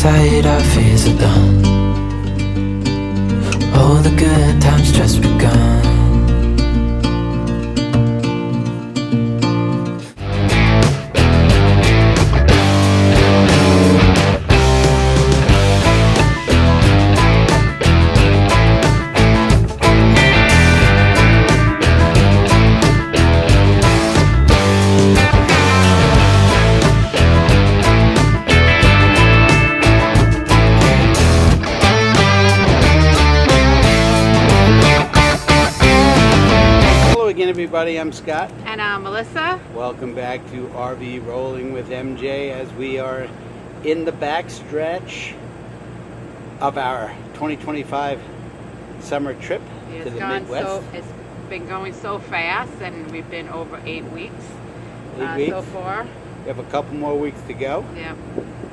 sight, our fears are done. Oh, the good times just begun. Everybody, I'm Scott. And I'm Melissa. Welcome back to RV Rolling with MJ as we are in the backstretch of our 2025 summer trip to the Midwest. It's been going so fast, and we've been over 8 weeks, 8 weeks so far. We have a couple more weeks to go. Yeah.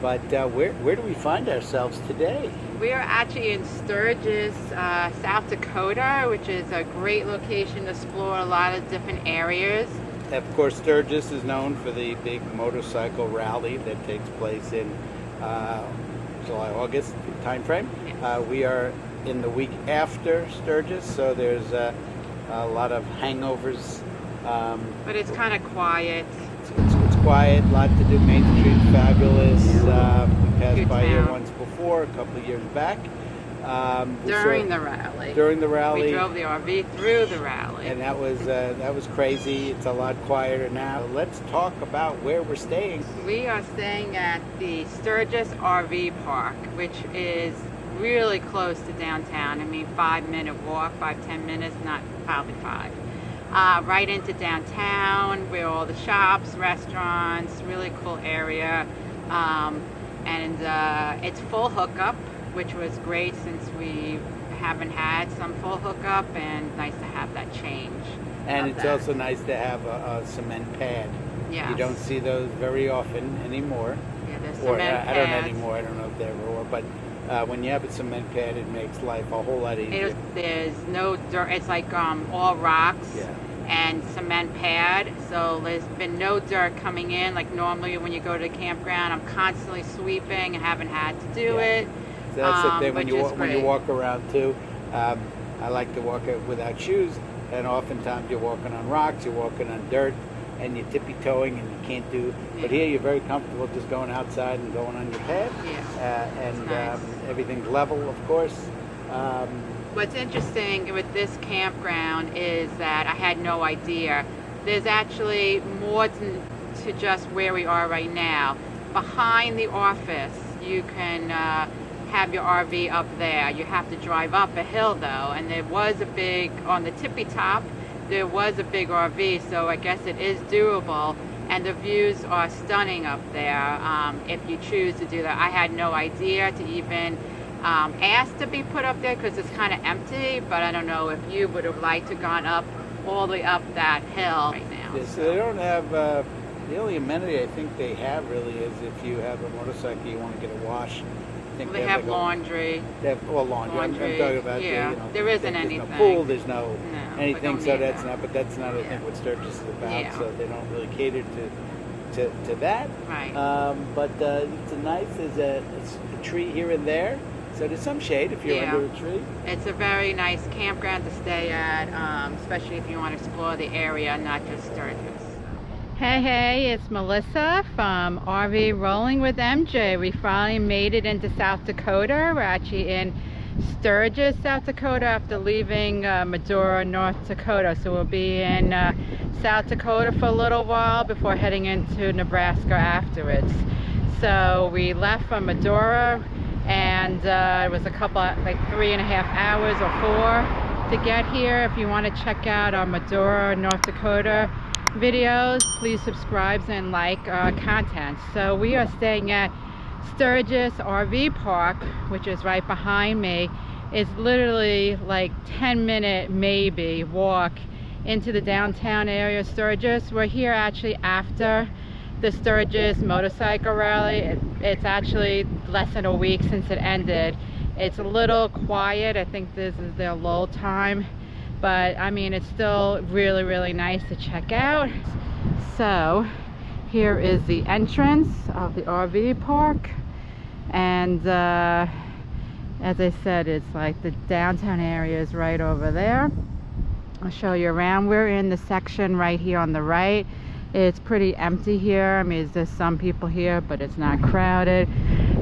But where do we find ourselves today? We are actually in Sturgis, South Dakota, which is a great location to explore a lot of different areas. Of course, Sturgis is known for the big motorcycle rally that takes place in July, August timeframe. Yes. We are in the week after Sturgis, so there's a lot of hangovers. But it's kind of quiet. It's quiet, a lot to do. Main Street, fabulous. We passed Good by town. here once before, a couple of years back. During the rally. During the rally. We drove the RV through the rally. And that was crazy. It's a lot quieter now. Let's talk about where we're staying. We are staying at the Sturgis RV Park, which is really close to downtown. I mean, 5-minute walk, 5-10 minutes, not probably 5. Right into downtown, where all the shops, restaurants, really cool area. And it's full hookup, which was great since we haven't had some full hookup, and nice to have that change. And it's also nice to have a cement pad. Yes. You don't see those very often anymore. Yeah, there's Or cement I don't know pads. anymore. I don't know if there were, but when you have a cement pad, it makes life a whole lot easier. There's no dirt. It's like all rocks. Yeah. And cement pad, so there's been no dirt coming in. Like normally when you go to the campground, I'm constantly sweeping. I haven't had to do it. So that's the thing when which you walk around too. I like to walk without shoes, and oftentimes you're walking on rocks, you're walking on dirt, and you're tippy-toeing, and you can't do. Yeah. But here you're very comfortable just going outside and going on your pad. Yeah. And nice. Everything's level, of course. What's interesting with this campground is that I had no idea. There's actually more to just where we are right now. Behind the office, you can have your RV up there. You have to drive up a hill though, and there was a big, on the tippy top, there was a big RV, so I guess it is doable. And the views are stunning up there if you choose to do that. I had no idea to even asked to be put up there because it's kind of empty, but I don't know if you would have liked to gone up all the way up that hill right now. Yeah, so they don't have, the only amenity I think they have really is if you have a motorcycle, you want to get a wash. I think They have laundry. They have, well, laundry. I'm talking about yeah. there isn't anything. anything. There's no pool, there's no anything, so that's that's not I think what Sturgis is about, Yeah. so they don't really cater to that. Right. But it's a nice, there's a tree here and there. So there's some shade if you're under a tree. It's a very nice campground to stay at, especially if you want to explore the area, not just Sturgis. Hey, it's Melissa from RV Rolling with MJ. We finally made it into South Dakota. We're actually in Sturgis, South Dakota after leaving Medora, North Dakota. So we'll be in South Dakota for a little while before heading into Nebraska afterwards. So we left from Medora, and it was a couple, like 3.5 hours or 4 to get here. If you want to check out our Medora, North Dakota videos, please subscribe and like our content. So we are staying at Sturgis RV Park, which is right behind me. It's literally like 10-minute maybe walk into the downtown area of Sturgis. We're here actually after the Sturgis motorcycle rally. It's actually less than a week since it ended. It's a little quiet. I think this is their lull time, but I mean, it's still really, really nice to check out. So here is the entrance of the RV park, And as I said, it's like the downtown area is right over there. I'll show you around. We're in the section right here on the right. It's pretty empty here. I mean, there's some people here, but it's not crowded.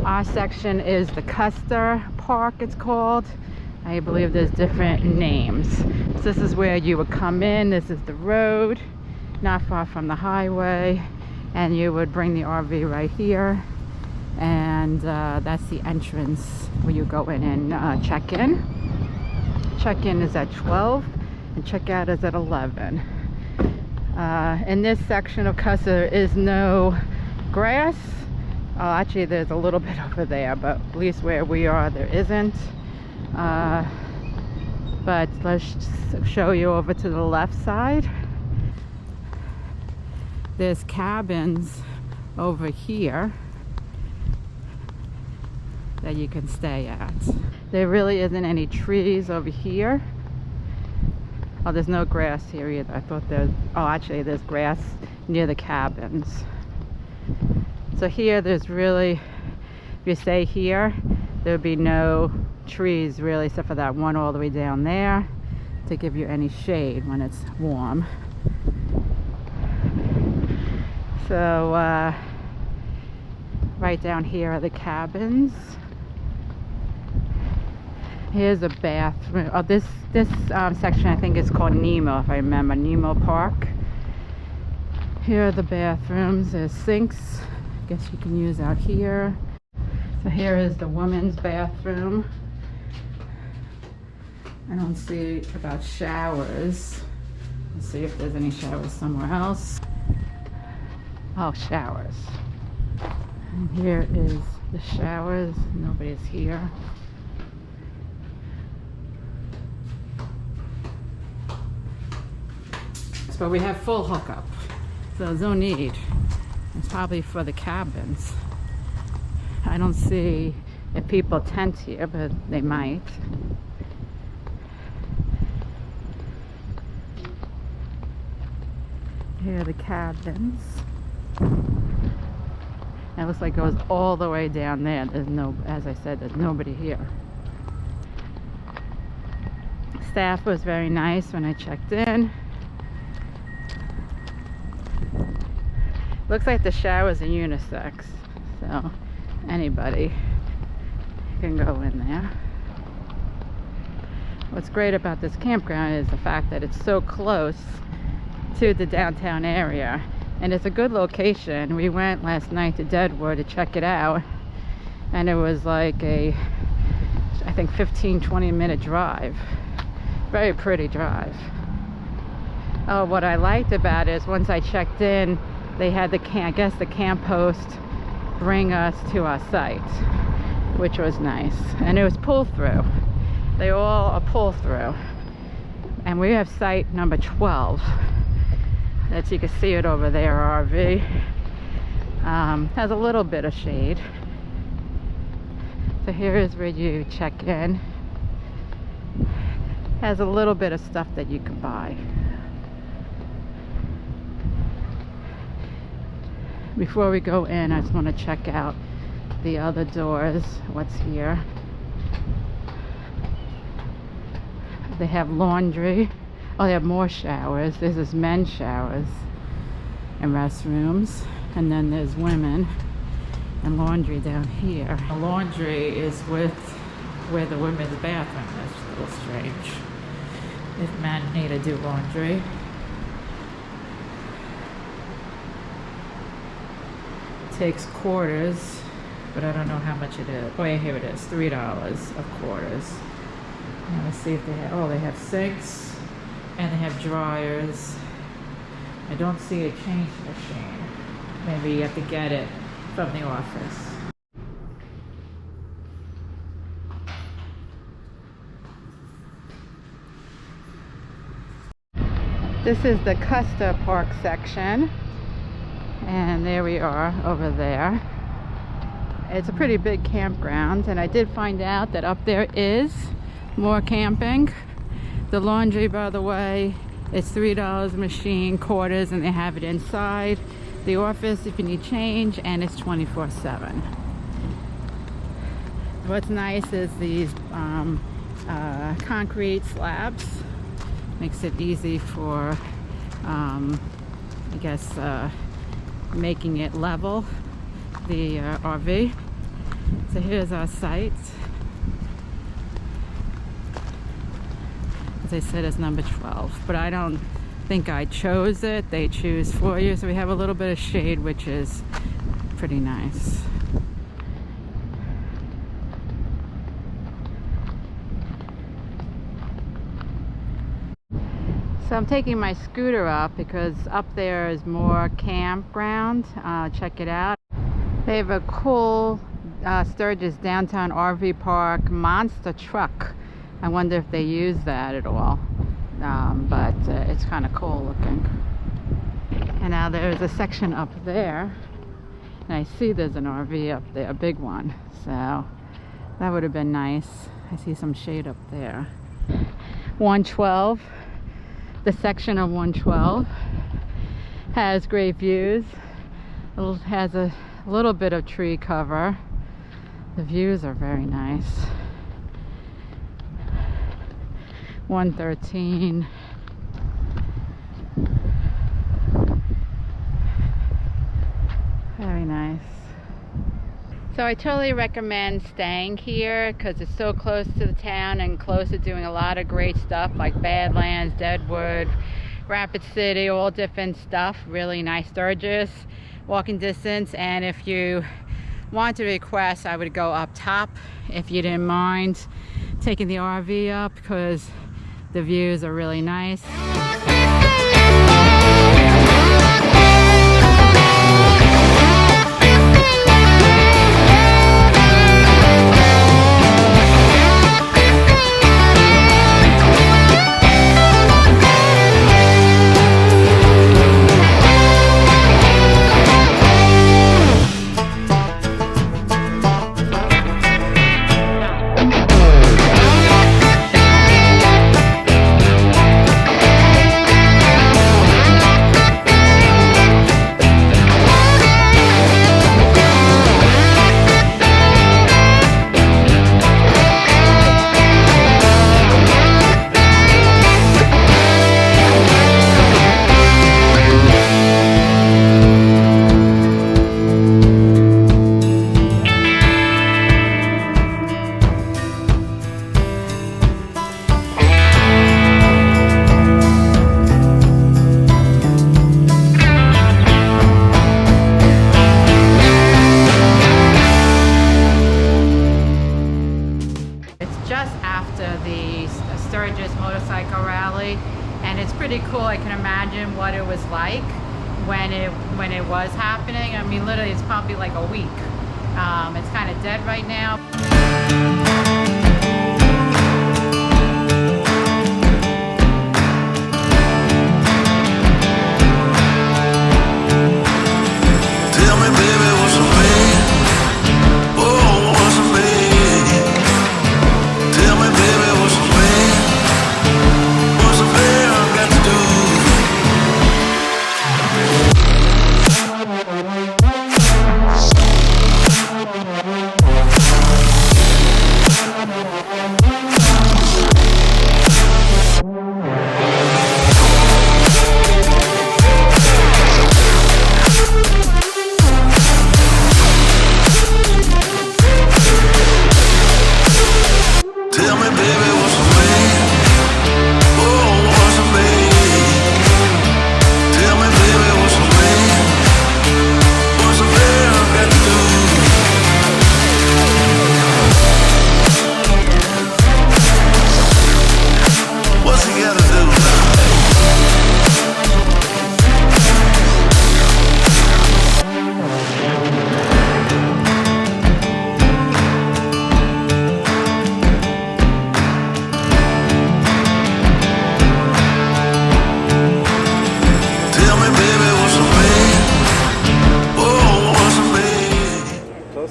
Our section is the Custer Park, it's called. I believe there's different names. So this is where you would come in. This is the road, not far from the highway. And you would bring the RV right here. And that's the entrance where you go in and check in. Check-in is at 12 and check-out is at 11. In this section of Custer, there is no grass. Oh, actually, there's a little bit over there, but at least where we are, there isn't. But let's show you over to the left side. There's cabins over here that you can stay at. There really isn't any trees over here. Oh, there's no grass here either. I thought there's, oh, actually there's grass near the cabins. So here there's really, if you stay here, there'll be no trees really except for that one all the way down there to give you any shade when it's warm. So right down here are the cabins. Here's a bathroom. Oh, this section I think is called Nemo, if I remember, Nemo Park. Here are the bathrooms. There's sinks. I guess you can use out here. So here is the women's bathroom. I don't see about showers. Let's see if there's any showers somewhere else. Oh, showers. And here is the showers. Nobody's here. But we have full hookup, so there's no need. It's probably for the cabins. I don't see if people tent here, but they might. Here are the cabins. It looks like it goes all the way down there. There's no, as I said, there's nobody here. Staff was very nice when I checked in. Looks like the showers are unisex, so anybody can go in there. What's great about this campground is the fact that it's so close to the downtown area, and it's a good location. We went last night to Deadwood to check it out, and it was like a, I think 15-20 minute drive. Very pretty drive. Oh, what I liked about it is once I checked in, they had the camp host bring us to our site, which was nice. And it was pull through. They all are pull through. And we have site number 12. As you can see it over there, RV. Has a little bit of shade. So here is where you check in. Has a little bit of stuff that you can buy. Before we go in, I just want to check out the other doors, what's here. They have laundry. Oh, they have more showers. This is men's showers and restrooms. And then there's women and laundry down here. The laundry is with where the women's bathroom is. It's a little strange. If men need to do laundry. Takes quarters, but I don't know how much it is. Oh yeah, here it is, $3 of quarters. Let's see if they have, oh, they have sinks and they have dryers. I don't see a change machine. Maybe you have to get it from the office. This is the Custer Park section. And there we are over there. It's a pretty big campground, and I did find out that up there is more camping. The laundry, by the way, is $3 a machine, quarters, and they have it inside the office if you need change, and it's 24/7. What's nice is these concrete slabs. Makes it easy for, I guess, making it level, the RV. So here's our site. As I said, it's number 12, but I don't think I chose it. They choose for you. So we have a little bit of shade, which is pretty nice. So I'm taking my scooter up because up there is more campground. Check it out. They have a cool Sturgis downtown RV park monster truck. I wonder if they use that at all. But it's kind of cool looking. And now there's a section up there. And I see there's an RV up there, a big one. So that would have been nice. I see some shade up there. 112. The section of 112 has great views. It has a little bit of tree cover. The views are very nice. 113. Very nice. So I totally recommend staying here because it's so close to the town and close to doing a lot of great stuff like Badlands, Deadwood, Rapid City, all different stuff. Really nice. Sturgis, walking distance. And if you want to request, I would go up top if you didn't mind taking the RV up because the views are really nice. Sturgis motorcycle rally, and it's pretty cool. I can imagine what it was like when it was happening. I mean, literally it's probably like a week. It's kind of dead right now.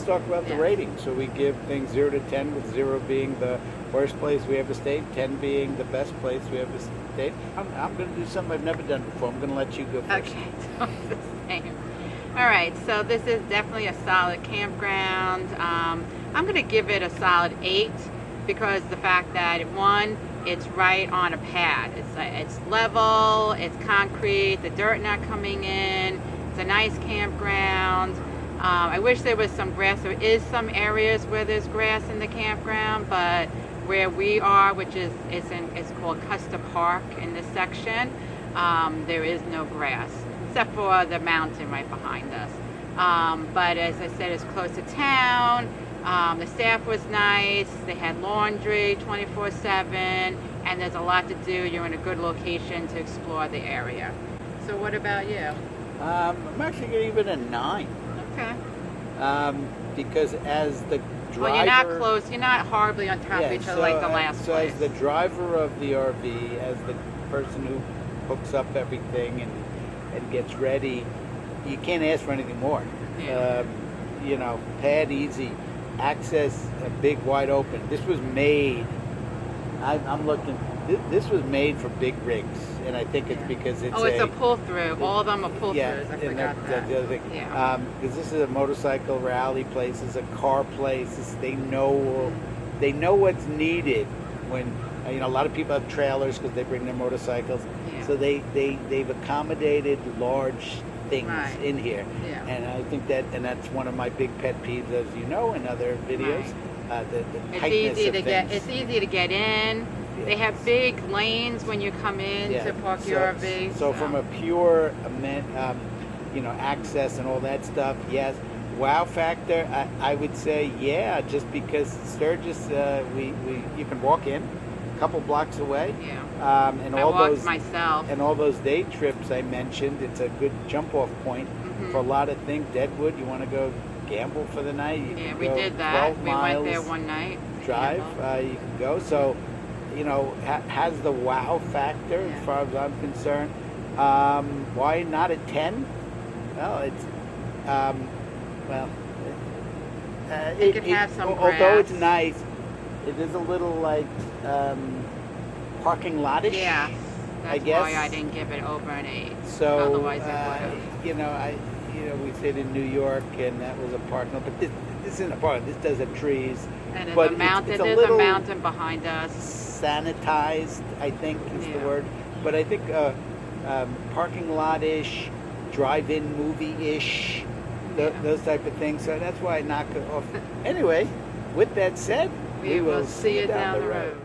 Talk about the rating. So we give things 0 to 10, with 0 being the worst place we ever stayed, 10 being the best place we ever stayed. I'm going to do something I've never done before. I'm going to let you go first. Okay, so the same. All right, so this is definitely a solid campground. I'm going to give it a solid 8 because the fact that, one, it's right on a pad. It's level, it's concrete, the dirt not coming in. It's a nice campground. I wish there was some grass. There is some areas where there's grass in the campground, but where we are, which is it's called Custer Park in this section, there is no grass except for the mountain right behind us. But as I said, it's close to town. The staff was nice. They had laundry 24/7, and there's a lot to do. You're in a good location to explore the area. So what about you? I'm actually going to give it a 9. Okay. Because as the driver... Well, you're not close. You're not horribly on top of each other like the last so place. as the driver of the RV, as the person who hooks up everything and gets ready, you can't ask for anything more. Yeah. You know, pad easy, access big, wide open. This was made, I'm looking, this was made for big rigs, and I think it's because it's it's a pull-through. All of them are pull-throughs. Yeah, I and forgot that. that's the other thing. Yeah. Because this is a motorcycle rally place, it's a car place. They know what's needed when, you know, a lot of people have trailers because they bring their motorcycles. Yeah. So they've accommodated large things in here. Yeah. And I think that's one of my big pet peeves, as you know, in other videos. The tightness of things. It's easy to get in. Yeah. They have big lanes when you come in to park your RV. So from a pure, access and all that stuff, yes. Wow factor, I would say, yeah, just because Sturgis, you can walk in a couple blocks away. Yeah. And I all walked those myself. and all those day trips I mentioned, it's a good jump-off point for a lot of things. Deadwood, you want to go gamble for the night? You can We go did that. 12 We miles went there one night. drive. You can go. So, you know, has the wow factor as far as I'm concerned. Why not a 10? Well, it's it could have some although grass. it's nice, it is a little like parking lot-ish. Yeah. That's I guess. why I didn't give it over an 8. So, Otherwise, I would have. we stayed in New York, and that was a parking lot. But this isn't a park. This does have trees. And there's but a mountain. it's There's little a mountain behind us. sanitized, I think is the word. But I think parking lot-ish, drive-in movie-ish, those type of things. So that's why I knock it off. Anyway, with that said, We will see you down the road.